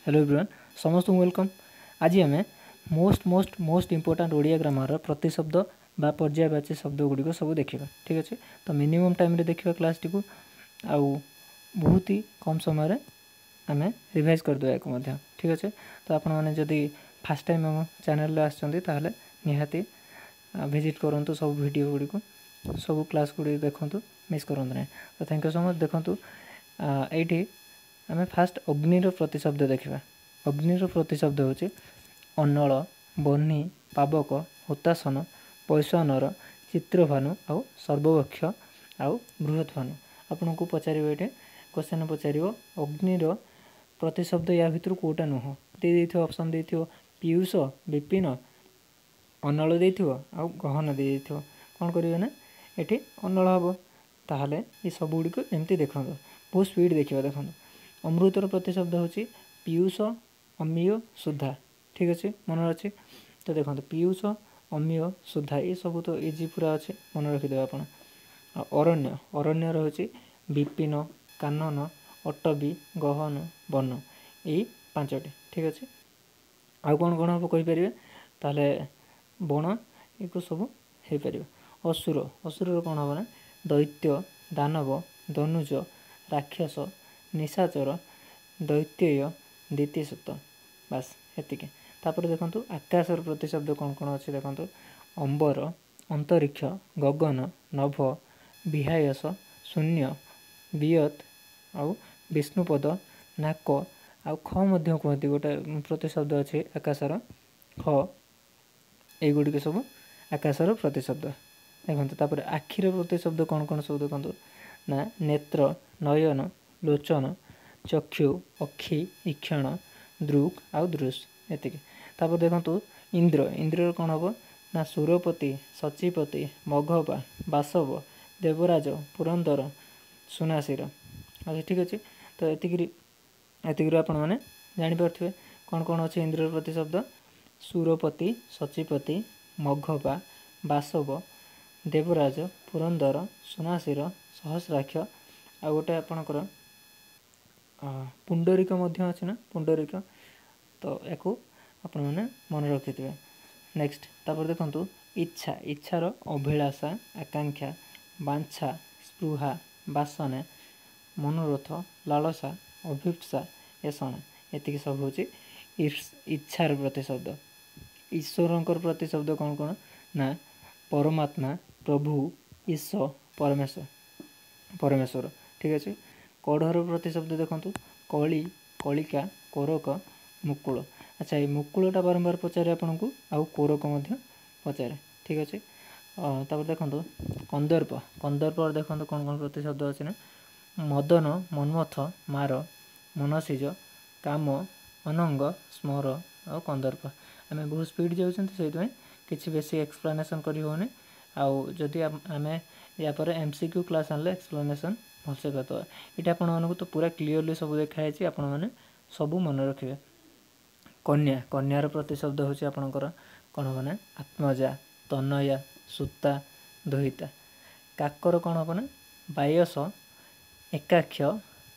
Hello everyone समस्त welcome. आज आम मोस्ट इंपोर्टाट ओडिया ग्रामर प्रतिशब्द बा पर्यायवाची शब्द गुड़िक सब देखा। ठीक अच्छे, तो मिनिमम टाइम देखा क्लास टी आउ बहुत ही कम समय आम रिवाइज करदे एक। ठीक अच्छे, तो आपण मैंने जदि फास्ट टाइम आम चैनल आसते निहाती विजिट करूँ सब वीडियो गुड़ी को सब क्लास गुड़ी देखूँ मिस करूँ ना। तो थैंक यू सो मच। देखूँ ये आम फास्ट अग्निर प्रतिशब्द देखा। अग्निर प्रतिशब्द हूँ अनल, बह्नी, पावक, हुतासन, पैश्वानर, चित्रभानु आउ सर्वभक्ष आउ बृहत्भानु। आपन को पचार ये क्वेश्चन पचार अग्निर प्रतिशब्द या भितर कौटा नुह दे ऑप्शन दे पीयूष, विपिन, अनल दे आउ गहन दे कौन करेंगे ना ये अनल हम। ताहले ये सब गुड़िक एमती देखो बहुत स्पीड देखा। देखो अमृतर प्रतिशब्द हूँ पीयूष, अमीय, सुधा। ठीक अच्छे, मन अच्छे। तो देखो पीयूष, अमीय, सुधा ये सब तो इजी पूरा अच्छे, मन रखिदे आप। अरण्य अरण्यर हूँ विपिन, कानन, अटवी, गहन, वन यही पांचटी। ठीक अच्छे, आउ कौन कौन हम कहीपर ताले बण एक सब हो पार। असुर असुर कौन हम ना दैत्य, दानव, धनुज, राक्षस, निशाचर, दैत्यय, द्वितीयसुत बास एतिके। तापर देखो आकाशर प्रतिशब्द कौन कौन अच्छे देखो अंबर, अंतरिक्ष, गगन, नभ, विहायस, शून्य, वियत आउ विष्णुपद, नाक आउ ख मध्य कहती गोटे प्रतिशब्द अच्छे आकाशर ख। युड़िक सब आकाशर प्रतिशब्द देखो। तापर आखिर प्रतिशब्द कौन कौन सब देखो ना नेत्र, नयन, लोचन, चक्षु, अक्षि, ईक्षण, दृक् आउ दृश एतिके। तापर देखो इंद्र इंद्र कौन हम ना सुरपति, सचिपति, मघपा, बासव, देवराज, पुरंदर, सुनासीर। अच्छा ठीक अच्छे, तो एतिक आपण मैंने जापारे कौन कौन अच्छे इंद्र प्रतिशब्द सुरपति, सचिपति, मघपा, बासव, देवराज, पुरंदर, सुनासीर, सहस्राक्ष आ गोटे आपणकर पुंडरीक अच्छे ना पुंडरीक। तो या आपण मैंने मन रखिथे। नेक्स्ट तापर देखो इच्छा इच्छार अभिलाषा, आकांक्षा, बांछा, स्पृहा, बासना, मनोरथ, लालसा, अभिप्सा, एषणा एतिक सब हूँ इच्छार प्रतिशब्द। ईश्वर प्रतिशब्द कौन कौन ना परमात्मा, प्रभु, ईश्वर, परमेश्वर परमेश्वर। ठीक अच्छे, कढ़र प्रतिशब्द देखो कली, कलिका, कोरक, मुकुल। अच्छा ये मुकुलटा बारंबार पचारे आपन को आउ कोरक पचारे। ठीक अच्छे, तापर देखो कंदर्प कंदर्प देखो कौन कौन प्रतिशब्द अच्छे ना मदन, मन्मथ, मार, मनसीज, काम, अनंग, स्मर आउ कंदर्प। आम बहुत स्पीड जाऊँ किसी बेसी एक्सप्लेनेसन करें आउ जदि आम यापर एमसीक्यू क्लास आनले एक्सप्लेनेसन भलसे करते ये आपको तो पूरा क्लीयरली सब देखाई आपण मैंने सब मन रखिए। कन्या कन्यार प्रतिशब्द हूँ आपणकर कौन हम ना आत्मजा, तनया, सुता, दुहिता। काकर कौन हम ना बायस, एकाक्ष,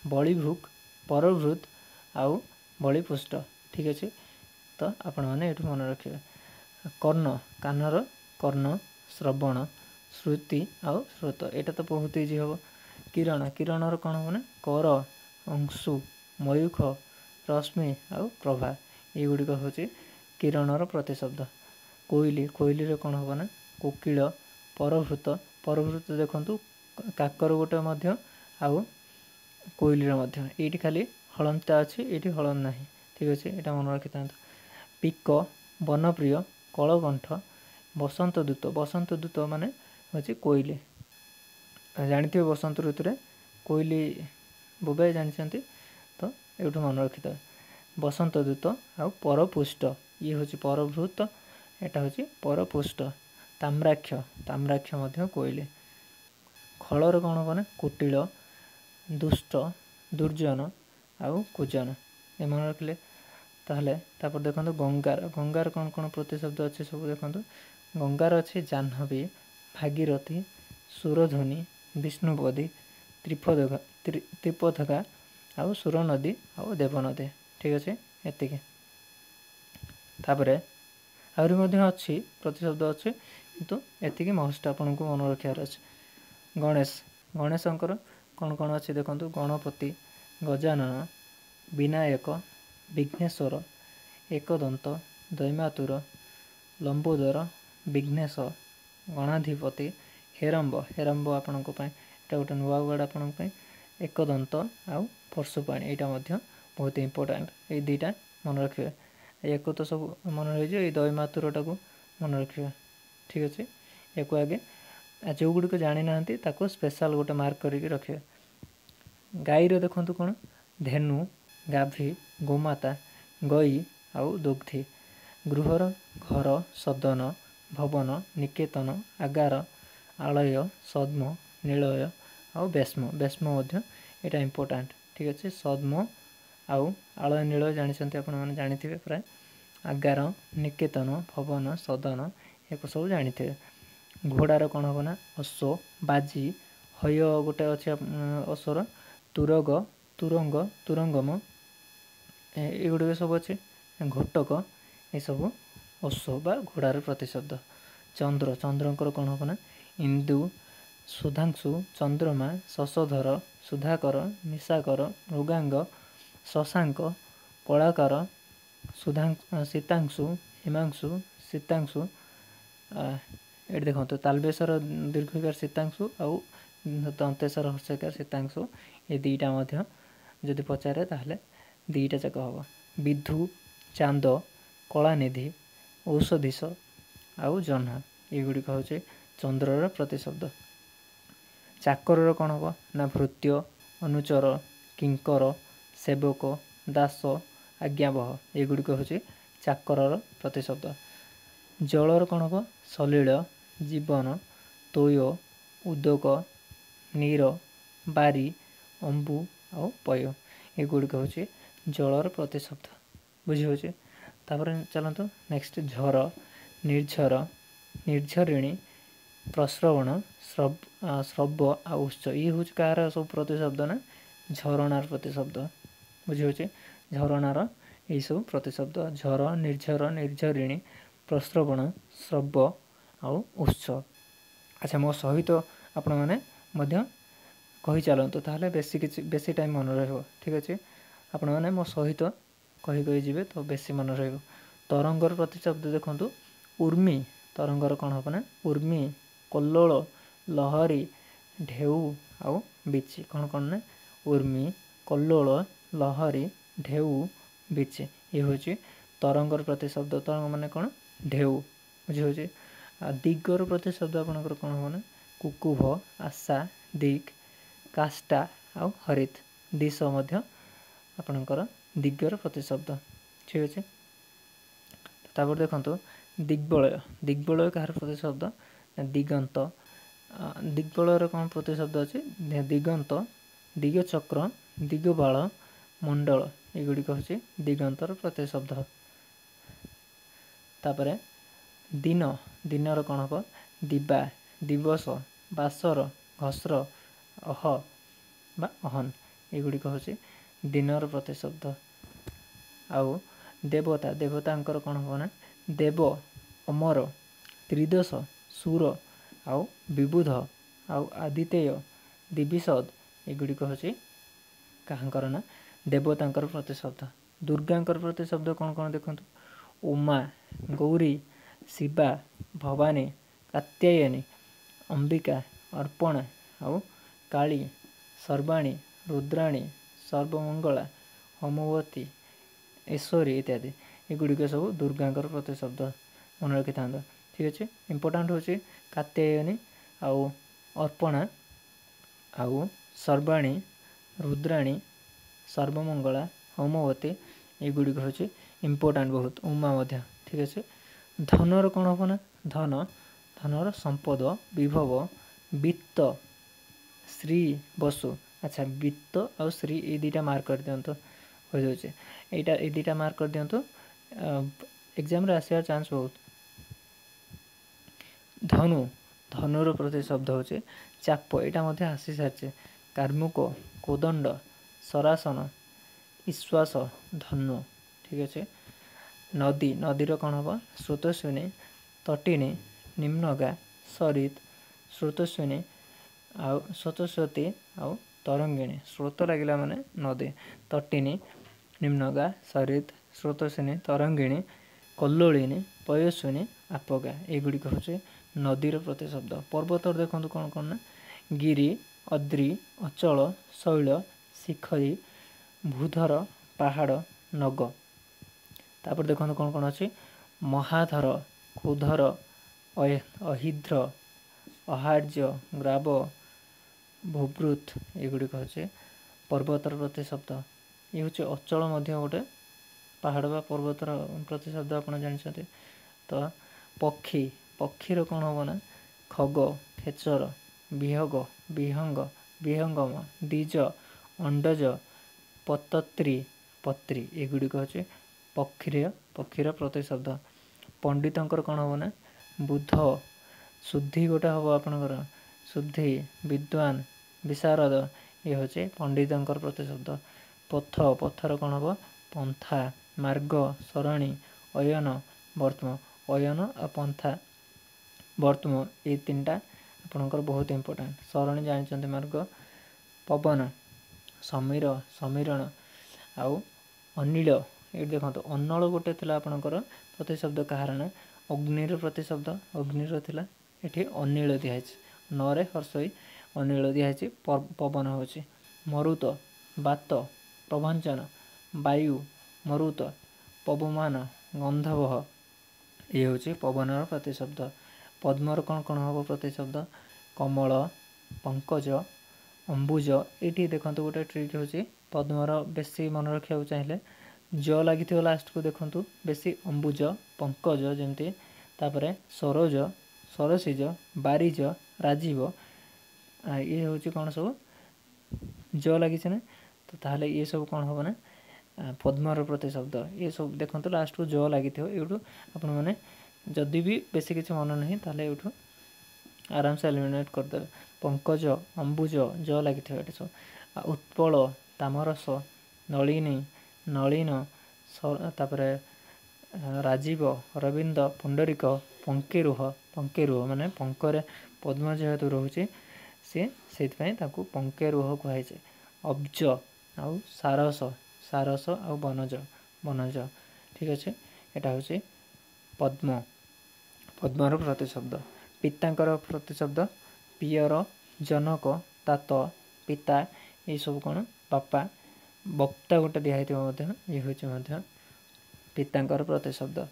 बलिभुक, परभृत आउ बलिपुष्ट। ठीक अच्छे, तो आपण मैंने ये मन रखिए। कर्ण कानर कर्ण, श्रवण, श्रुति आउ श्रुत यहाँ तो बहुत इजी हम। किरण किरणर कौन हम ना कर, अंशु, मयूख, रश्मि आउ प्रभा युड़िक हूँ किरणर प्रतिशब्द। कोइली कोइली कौन हम ना कोकिल, परभृत परभृत देखु काकर गोटे आउ कोइलीर ये खाली हलंता अच्छी ये हलन ना। ठीक अच्छे, यहाँ मन रखी था। पिक, वनप्रिय, कलकंठ, बसंत दूत बसंत दूत माने हूँ कोइली। जानते बसंत ऋतु में कोइली बोबाई जानते, तो ये मन रखी था। बसंत दूत आउ परपुष्ट ये हूँ परभृत, यहाँ हूँ परपुष्ट। ताम्राक्ष ताम्राक्ष कोइली। खलर कौन हम ना कुटिल, दुष्ट, दुर्जन आउ कुजन ये मन रखिले। ताहले तापर देखो गंगार गंगार कौन कौन प्रतिशब्द अच्छे सब देखो। गंगार अच्छे जाह्नवी, भागीरथी, सुरध्वनि, विष्णुपदी, त्रिपथका आउ सुरनदी आउ देवनदी। ठीक अच्छे, एतिके तापरे आहरी मध्य अच्छी प्रतिशब्द अच्छे किंतु एतिके मस्ट आपको मन रखार अच्छे गणेश गणेशंकर कौन कौन अच्छी देखो गणपति गजानन विनायक विघ्नेश्वर एकदंत दैमातुर लंबोदर विघ्नेश गणाधिपति हेरम्ब हेरम्ब आपण गोटे नुआ वर्ड आपण एकदंत आउ परशुपाणी यहाँ बहुत इंपोर्टाट ये दुईटा मन रखिए एक तो सब मन रही दैमातुरटा को मन रखिए ठीक अच्छे एक आगे जो गुड़िक जानी ना स्पेशल गोटे मार्क करके रखिए गाईर देखु कौन धेनु गाभी गोमाता गई आउ दुग्धी गृहर घर सदन भवन निकेतन आगार आलय सद्म निलय आउ बेस्म बेस्म यहाँ इंपोर्टाट ठीक अच्छे सद्म आउ आलय निलय जानते आपने जानी प्राय आगार निकेतन भवन सदन एक सब जानी घोड़ार कौन हम ना अश्व बाजी हय गोटे अच्छे अश्वर तुरग तुरंग तुरंगम एगुड़ सब अच्छे घोटक ये सब अश्व बा घोड़ार प्रतिशब्द चंद्र चंद्रकर कौन हम ना इंदु सुधांशु चंद्रमा शशधर सुधाकर निशाकर मृगांग शशांक कलाकार सीतांशु हिमांशु सीतांशु ये देखो तालबेसर दीर्घकार सीतांशु आउ दंतेश्वर हर्षकार सीतांशु ये दुईटा जदि पचारे ताहले दुईटा जाक हम विधु चांद कलानिधि औषधीश आउ जह्ना युड़िक हूँ चंद्रर प्रतिशब्द चाकर कौन हम ना भृत्य अनुचर किंकर सेवक दास आज्ञावह युड़िक हूँ चाकर प्रतिशब्द जलर कौन हम सलिल जीवन तोय उदक नीर बारी अंबु आउ पय युड़िक हूँ जलर प्रतिशब्द बुझे तापर चलतु नेक्स्ट झर निर्झर निर्झरिणी प्रस्रवण श्रव्य आ उच्च ये हूँ कार सब प्रतिशब्द ना झरणार प्रतिशब्द बुझे झरणार ये सब प्रतिशब्द झर निर्झर निर्झरिणी प्रस्रवण श्रव्य आउ उच्च अच्छा मो सहित आपण मैंने कही चलतु ताहले बेसी टाइम मन रहा ठीक अच्छे आपण मैंने मो सहित कही कही जी तो बेसी मन रहा तरंगर प्रतिशब्द देखु उर्मी तरंगर कौन हम ना उर्मी कल्लोल लहरी ढेउ आउ बिची कौन कौन ना उर्मी कल्लोल लहरी ढेउ बिची ये हूँ तरंगर प्रतिशब्द तरंग माने कौन ढेउ बुझे दिगर प्रतिशब्द आपंकर कौन हम ना कुकुभ आशा दिग काष्टा आउ हरित दिश आपणकर दिगर प्रतिशब्द ठीक अच्छे तापर देखो दिग्बलय दिग्बलय कहार प्रतिशब्द दिगंत दिग्बलय कौन प्रतिशब्द अच्छे दिगंत दिगचक्र दिगबाल मंडल युड़िक हूँ दिगंतर प्रतिशब्द तापर दिन दिनर कौन हम दिबा दिवस बासर घस्र अह बा अहन युड़िक हूँ दिनर प्रतिशब्द आउ देवता देवतांकर कौन हम ना देव अमर त्रिदश सुर आउ विबुध आउ आदितेय दिविशद युड़िक हूँ कहाँकर ना देवतांकर प्रतिशब्द दुर्गांकर प्रतिशब्द कौन कौन देखो उमा गौरी शिवा भवानी कात्यायनी अंबिका अर्पणा आउ काली सर्वाणी रुद्राणी सर्वमंगला होमवती ईश्वरी इत्यादि युड़िक सब दुर्गांकर प्रतिशब्द मन रखि था ठीक अच्छे इंपोर्टाट हूँ कात्यायनी आउ अर्पणा आउ सर्वाणी रुद्राणी सर्वमंगला होमवती युड़िक हूँ इंपोर्टाट बहुत उमा ठीक अच्छे धनर कौन हम ना धन धनर संपद विभव वित्त श्री बसु अच्छा वित्त और श्री ये दुईटा मार्क कर दिंतु हो जाए यहाँ ये दुईटा मार्क कर दिंतु एग्जाम आसार चांस बहुत धनु धनुर प्रतिशब्द हूँ चाप यहाँ आसी सारी कार्मुक कोदंड सरासन ईश्वास धनु ठीक अच्छे। नदी नदीर कौन हम स्रोतस्विनी तटिनी निम्नगा सरित स्रोतस्विनी आउ स्रोतस्वती आउ तरंगिणी स्रोत लगिला माने नदी तटिनी निम्नगा सरित स्रोतस्विनी तरंगिणी कल्लोलिनी पयस्विनी आपगा एगुड़ी हूँ नदीर प्रतिशब्द। पर्वतर देखो कौन कौन ना गिरी अद्री अचल शैल शिखरी भूधर पहाड़ नग। तापर देखो कौन कौन अच्छी महाधर क्षुधर अहिद्र अहार्य ग्राव भूभृत एगुड़िक हूँ पर्वतर प्रतिशब्द। ये हूँ अचल गोटे पहाड़ बा पर्वतर प्रतिशब्द आप जानते। तो पक्षी पक्षीर कौन हम ना खग खेचर विहग विहंग विहंगम द्विज अंडज पतत्री पत्री एगुड़िक हूँ पक्षीर प्रतिशब्द। पंडितर कौन हम ना बुध शुद्धि गोटे हम आपणकर शुद्धि विद्वान विशारद ये हूँ पंडितर प्रतिशब्द। पथ पथर कौन हम पंथा मार्ग सरणी अयन वर्तम अयन आ पंथा वर्तम ये तीन टा आपणकर बहुत इम्पोर्टाट। सरणी जानते मार्ग पवन समीर समीरण आउ अनिल ये देखो अनल गोटे थी आपणकर प्रतिशब्द कहार ना अग्निर प्रतिशब्द अग्निर थिला एठी अनिल दिखाई नरे हर्षई अनिल दिखाई पवन हूँ मरुत बात प्रभंजन वायु मरुत पवमान गंधवह ये हूँ पवनर प्रतिशब्द। पद्मर कौन कौन हम प्रतिशब्द कमल पंकज अंबुज ये देखो गोटे ट्रिक हूँ पद्मर बेसी मन रखा चाहिए ज लगी लास्ट को देखु बेसी अंबुज पंकज जमती तापर सरोज सरसीज बारिज राजीव ये हूँ कौन सब ज लगी ना तो ताहले ये सब कौन हम ना पद्मर प्रतिशब्द। ये सब देखो लास्ट को ज लगी यूँ आपण मैंने जदि भी बेसी किसी मन नहीं ताहले यूँ आराम से एलिमिनेट करदे। पंकज अंबुज ज लगी ये सब उत्पल तामरस नलिनी नलिन तापर राजीव अरविंद पुंडरीक पंकेरुह माने पंकरे पद्म जेहेतु रोचे सी से पंकेरुह कहुए। अब्ज आउ सारस सारस आउ बनज बनज ठीक अच्छे। यहाँ हूँ पद्म पद्मर प्रतिशब्द। पितांकर प्रतिशब्द पियर जनक तात पिता ये सब कौन बापा बक्ता गोटे दिखाई ये हूँ पितांकर प्रतिशब्द।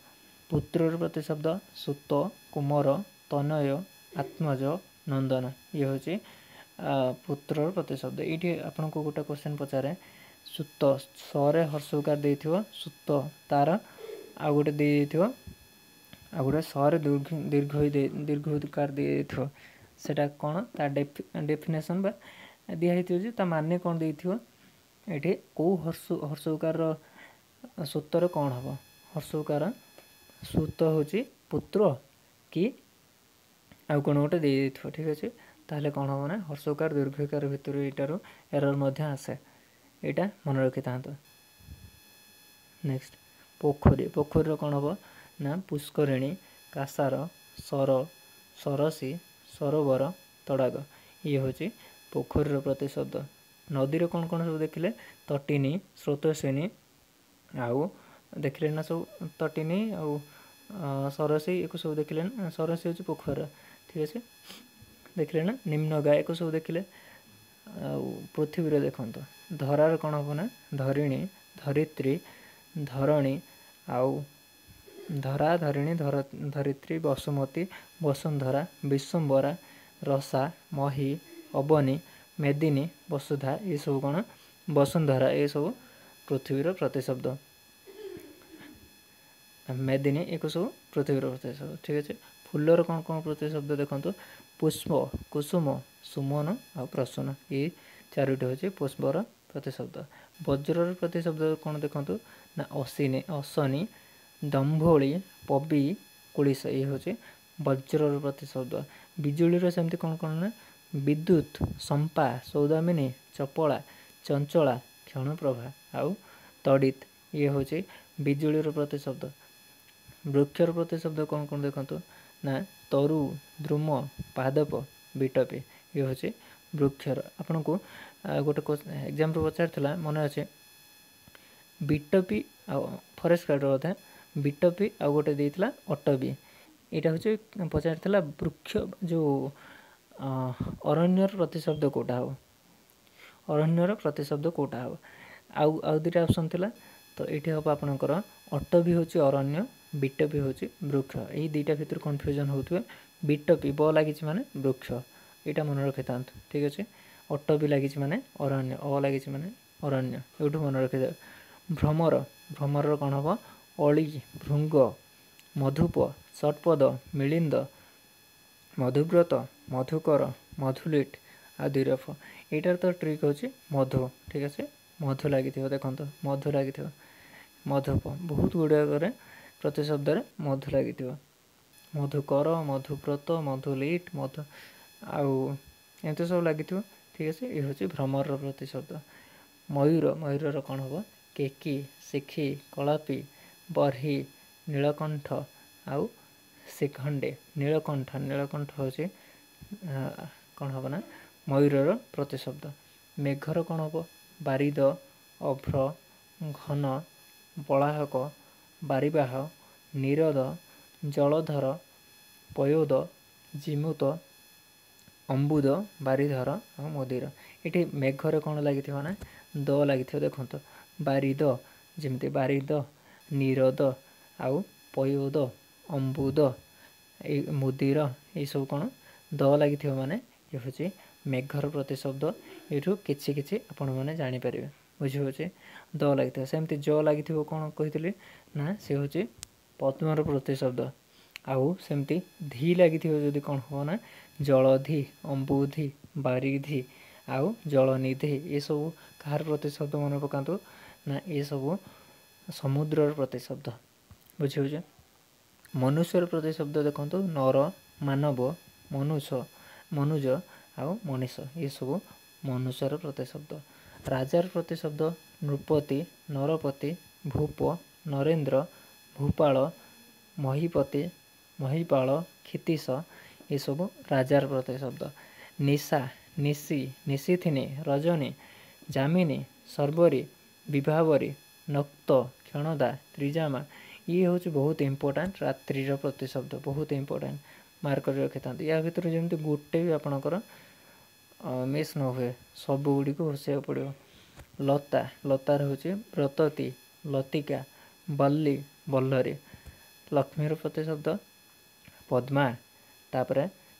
पुत्रर प्रतिशब्द सुत कुमार तनय आत्मज नंदन ये हूँ पुत्रर प्रतिशब्द। ये आपन को गोटे क्वेश्चन पचारे सुत सरे हर्षकार दे सुत तार आ गोटे दे आ गोटे सरे दीर्घकार दे सेटा कौन तार डेफिनेशन बा दिखाई ता माने कौन दे ये कौ हर्षकार सूत्र कौन हम हर्षकार सूत हूँ पुत्र कि आउ कौन गोटे दे ठीक अच्छे। ताहले कौन हम ना हर्षकार दीर्घकार भितर यार एरर आसे यहाँ मन रखी था। नेक्स्ट पोखरी पोखरी कौन हम ना पुष्करिणी कासार सर सरसी सरोवर तड़ाग ये हूँ पोखरीर प्रतिशब्द। नदीर कौन कौन सब देखिले तटिनी स्रोतस्विनी आउ देखिले ना सब तटिनी आउ सरसी एक सब देखिले ना सरसी हूँ पोखर ठीक अच्छे देखिले ना निम्नगा एक सब देखिले पृथ्वी देखो धरार कौन हम ना धरिणी धरित्री धरणी आउ धरा धरिणी धरित्री बसुमती वसुंधरा विश्वम्बरा रसा मही अबनी मेदिनी वसुधा ये सब कौन वसुंधरा ये सब पृथ्वीर प्रतिशब्द। मेदिनी एक सब पृथ्वीर प्रतिशब्द ठीक अच्छे। फुलर कौन कौन प्रतिशब्द देखो पुष्प कुसुम सुमन आ प्रसून ये चारोटी हूँ पुष्पर प्रतिशब्द। वज्रर प्रतिशब्द कौन देखो ना असिनी असनी दम्भोली पबी कुलिस ये हूँ वज्रर प्रतिशब्द। बिजुलीर सेमती कौन कौन ना विद्युत संपा सौदामिनी चपला चंचला क्षणप्रभा आउ तड़ित ये हूँ बिजुलीर प्रतिशब्द। वृक्षर प्रतिशब्द कौन कौन देखो ना तरु द्रुम पादप बिटपी ये हूँ वृक्षर। आपन को गोटे एग्जाम पचार मन अच्छे बिटपी आ फरेस्ट गार्ड बोधे बिटपी आ गोटे देता अटबी यहाँ हूँ पचार वृक्ष जो अरण्यर प्रतिशब्द कौटा हो अरण्यर प्रतिशब्द कौटा हो आउ दुटा ऑप्शन थिला तो ये हम आपणकर अटबी हूँ अरण्य बिटपी हूँ वृक्ष यही दुईटा भितर कन्फ्यूजन होते बिटपी ब लगी माने वृक्ष यहाँ मन रखी था ठीक अच्छे अटबी लगी माने अरण्य अ लगी माने अरण्य यूँ मन रखी भ्रमर भ्रमर कौन हम अली भृंग मधुप षटपद मिलिंद मधुव्रत मधुकर मधुलिट आ दुईरफ यार तो ट्रिक हूँ मधु ठीक अच्छे मधु लगी देखो मधु लगी मधुप बहुत गुड़ाक प्रतिशब्द मधु लगी मधुकर मधुव्रत मधुलिट मधु आमती सब लगी ठीक अच्छे ये हूँ भ्रमर प्रतिशब्द। मयूर मयूर कौन हम केकी शिखी कलापी बरही नीलकंठ आउ शिखंडे नीलकंठ नीलकंठ हूँ कौन हम ना मयूर प्रतिशब्द। मेघर कौन हम बारिद अभ्र घन बलाहक बारिबाह निरद जलधर पयोद जिमुत अम्बुद बारिधर और मदिर ये मेघर कौन लगी ना द लगी देखो बारिद जमी बारिद निरद आउ पयोद अम्बुद मुदिर ये सब कौन द लगी माने ये हूँ मेघर प्रतिशब्द यूँ कि आपण मैंने जापर बुझे द लगी सेमती ज लगी कौन कही ना सी हूँ पद्मर प्रतिशब्द आउ सेमती धी लगी जदि कौन हो ना जलधि अम्बुधि बारिधि आउ जलनिधि ये सब कहार प्रतिशब्द मन पकातु ना ये सब समुद्रर प्रतिशब्द बुझे। मनुष्यर प्रतिशब्द देखो नर मानव मनुष्य मनुज आउ मनीष ये सब मनुष्यर प्रतिशब्द। राजार प्रतिशब्द नृपति नरपति भूप नरेन्द्र भूपाल महीपति महीपाल क्षितिश ये सब राजार प्रतिशब्द। निशा निशी निशीथिनी रजनी जामिनी सर्वरी विभावरी नक्त क्षणदा त्रिजामा ये हूँ बहुत इंपोर्टाट रात्रिर प्रतिशब्द बहुत इंपोर्टाट मार्क रखी था या भर जमी गोटे भी आपणकर मिस न हुए सब गुड़ी होशिया पड़ो। लता लतार हूँ व्रतती लतिका बल्ली बल्लरी। लक्ष्मीर प्रतिशब्द पद्मा तापर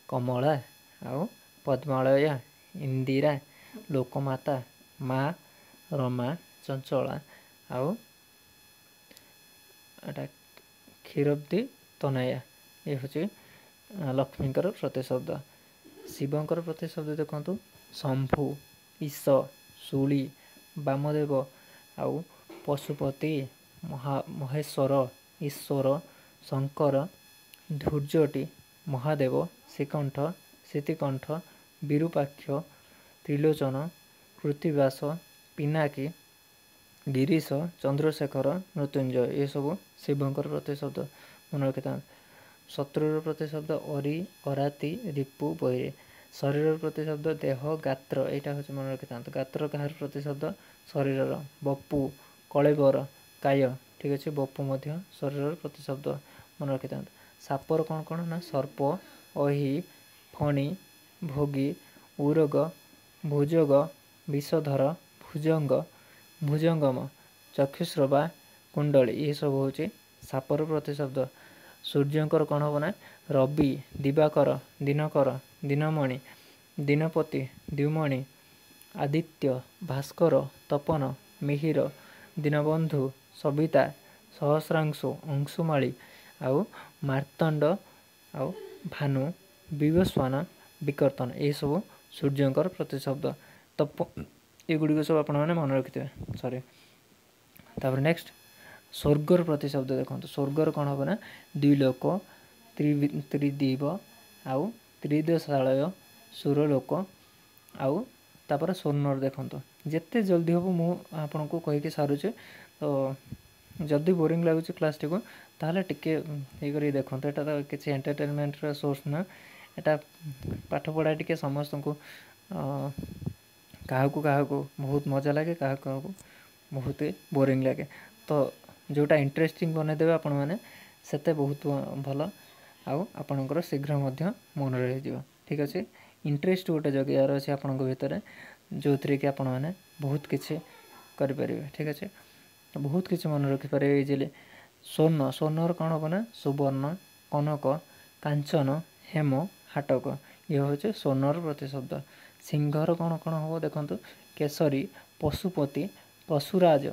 कमला आउ पद्मालया इंदिरा लोकमाता माँ रमा चंचला आउ क्षीरब्दी तनया ये हूँ लक्ष्मीकर प्रतिशब्द। शिवंकर प्रतिशब्द देखु शंभु ईश शूली वामदेव आउ पशुपति महेश्वर ईश्वर शंकर धूर्जटी महादेव श्रीकंठ श्रीतिकंठ विरूपाक्ष त्रिलोचन कृतिवास पिनाकी गिरीश चंद्रशेखर मृत्युंजय ये सब शिवंकर प्रतिशब्द मन रखी था। शत्रुर प्रतिशब्द अरी अराती रिपु बैरे। शरीर प्रतिशब्द देह गात्र यहाँ हूँ मन रखी था गात्र कहार प्रतिशब्द शरीर बपु कलेबर काय ठीक अच्छे बपु शरीर प्रतिशब्द मन रखी था। सापर कौन कौन ना सर्प अहि फणी भोगी उरग भुजग विषधर भुजंग भुजंगम चक्षुश्रवा कुंडली ये सब हूँ सापर प्रतिशब्द। सूर्यंकर कौन हम ना रवि दिवाकर दिनकर दिनमणि दिनपति द्युमणि आदित्य भास्कर तपन मिहिर दीनबंधु सविता सहस्रांशु अंशुमाली आउ मार्तंड आउ भानु विवस्वान विकर्तन ये सब सूर्यंकर प्रतिशब्द। तप एगुड़ी सब आपण मैंने मन रखि थे सॉरी। तापर नेक्स्ट स्वर्गर प्रतिशब्द देखो स्वर्गर कौन हम ना द्विलोक त्रिदीव आउ त्रिदशालय सुरलोक आउ तापर स्वर्णर देखो जिते जल्दी हम मुझे आपन को कहीकि सारूचे तो जदि बोरिंग लगुच क्लासटी को ताहले टिके ये करी देखो तो तो किसी एंटरटेनमेंट सोर्स ना एटा पाठ पढ़ा टिके समस्त को क्या बहुत मजा लगे क्या बहुत बोरिंग लगे तो जोटा इंटरेस्टिंग बनईदेवे आपण मैंने सेते बहुत भल आपणकर शीघ्र मन रही ठीक अच्छे इंटरेस्ट गोटे जगार अच्छे आपण भितर जो थी कि आपण मैंने बहुत किसी करें ठीक अच्छे बहुत किसी मन रखिपारे इजिली स्वर्ण स्वर्णर कौन हम ना सुवर्ण कनक कांचन हेम हाटक ये हूँ स्वर्णर प्रतिशब्द सिंहर कौन कौन हम देखु केसरी पशुपति पशुराज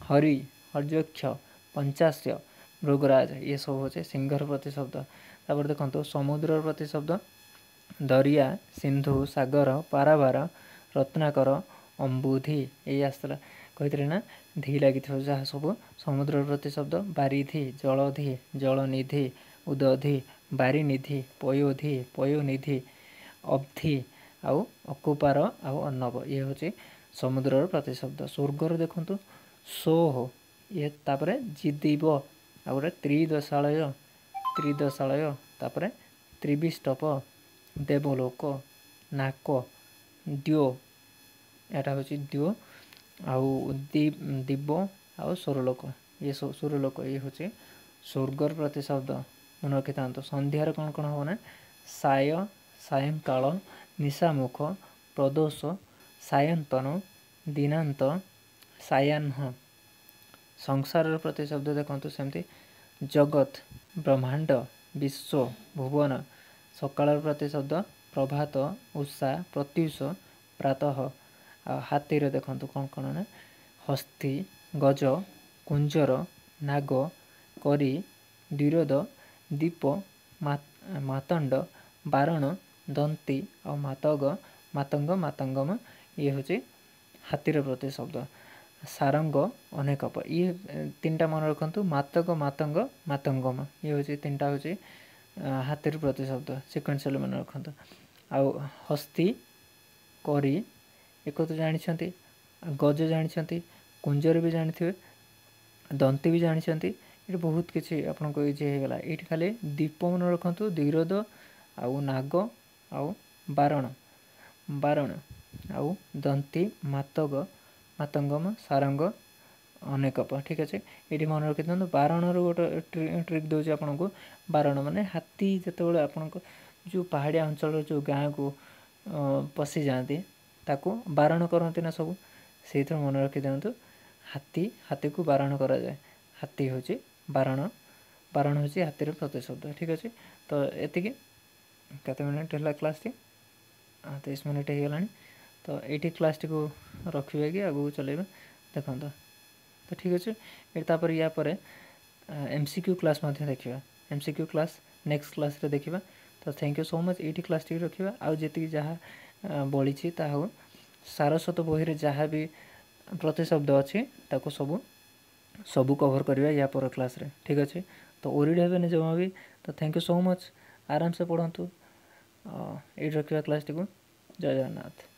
हरि हर्यक्ष पंचाश्य मृगराज ये सब हूँ सिंहर प्रतिशब्द तापर देखो समुद्र प्रतिशब्द दरिया सिंधु सागर पारावार रत्नाकर अंबुधि ये आसला कही ना धी लगी जहाँ सब समुद्र प्रतिशब्द बारिधि जलधि जलनिधि उदधि बारिनिधि पयोधि पयोनिधि अब्धि आउ अकुपार आउ अर्णव ये हूँ समुद्र प्रतिशब्द स्वर्गर देखु सोह ये तापर जिदिव आ गए त्रिदशालय तापर त्रिविष्टप देवलोक नाक द्यो एटा हूँ द्यो आउ दिव आउ सुरलोक ये सुरलोक ये हूँ स्वर्गर प्रतिशब्द मन रखी था संध्यार कौन कौन हम ना साय सायंकाल निशामुख प्रदोष सायंतन दिनांत सायाह्न संसार प्रतिशब्द देखते सेमती जगत ब्रह्मांड विश्व भुवन सकाल प्रतिशब्द प्रभात उषा प्रत्युष प्रातः हाथी देखु कौन कौन ना हस्ती गज कुंजर नाग करी द्विरोध दीप मातंड बारण दंती और मातंग मातंगम ये हूँ हाथीर प्रतिशब्द सारंग अनेकप ये तीन टा मन रखु मातक मातंग मातंगम ये हूँ तीन टा हूँ हाथीर प्रतिशब्द सिक्वेन्शियल मन रखु आउ हस्ती करी एक तो जानते गज जानते कुंजर भी जानते दंती भी जानते ये बहुत किसी आपन को इजी होगा ये खाली दीप मन रखु द्विरोध आउ नाग आउ बारण बारण आउ दंती मातक मातंगम सारंग अनेकप ठीक अच्छे ये मन रखी था बारण रोटे ट्रिक दूसरी आपन को बारण माने हाथी जिते आपण जो पहाड़िया अंचल जो गाँ को पशि जाती ताकू बारण करती ना सब से मन रखी दिंतु हाथी को बारण करा जाए हाथी हूँ बारण बारण हूँ हाथीर प्रतिशब्द ठीक अच्छे तो एतिकी केते मिनिट है क्लास टी 23 मिनिट हो गलानी तो ये क्लास टी को रखिए कि आगू चलेबे देखो तो ठीक अच्छे ये या पर MCQ क्लास देखा MCQ क्लास नेक्स्ट क्लास रे देखा तो थैंक यू सो मच ये क्लास टी रखा आउ जी जहाँ बड़ी ताहा सारस्वत बही रे जहाँ भी प्रतिशब्द अच्छी ताको सबू कवर करवा या पर क्लास रे ठीक अच्छे तो ओरिड हेबे जमा भी तो थैंक यू सो मच आराम से पढ़ंतु ये रखा क्लास टी को जय जगन्नाथ।